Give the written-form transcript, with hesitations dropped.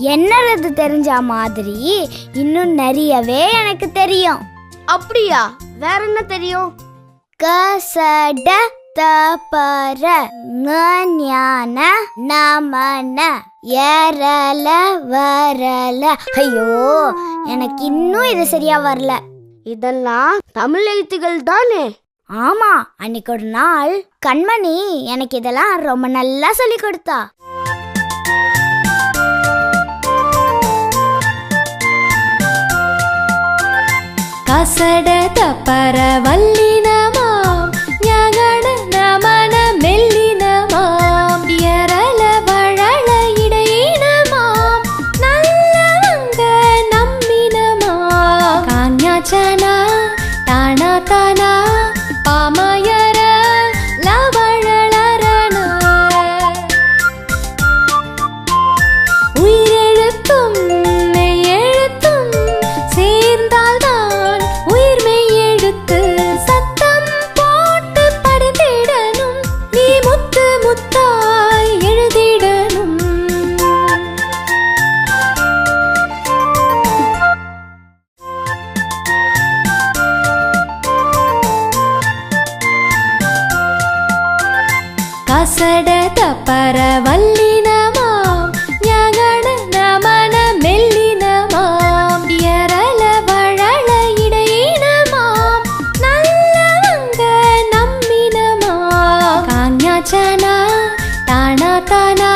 என்னது தெரிஞ்ச மாதிரி இன்னும் நிறையவே எனக்கு தெரியும். அப்படியா? வேற என்ன தெரியும்? கசட தபர ஞான நமன ஏரல வரல. ஐயோ, எனக்கு இன்னும் இது சரியா வரல. இதெல்லாம் தமிழ் எழுத்துகள் தானே? ஆமா, அன்னைக்கு ஒரு நாள் கண்மணி எனக்கு இதெல்லாம் ரொம்ப நல்லா சொல்லி கொடுத்தா. கசட தப்பர வல்லினமாம் ஞான நமன மெல்லினமாம் எரல வழல இடையினமாம் நல்லவங்க நம்பினமாம் காஞ்ஞாச்சனா தானா தானா பாமயர லவழலரண உயிரெழுத்தும் மெய்யெழுத்தும் சேர்ந்தால்தான் உயிர் மெய்யெழுத்து. சத்தம் போட்டு படித்திடணும், நீ முத்து முத்தாய் எழுதிடணும். கசட தப்பர வல்லினமாம் ஞான நமன மெல்லினமாம் எரல வழல இடையினமாம் நல்லவங்க நம்பினமாம் காஞ்ஞாச்சனா தானா தானா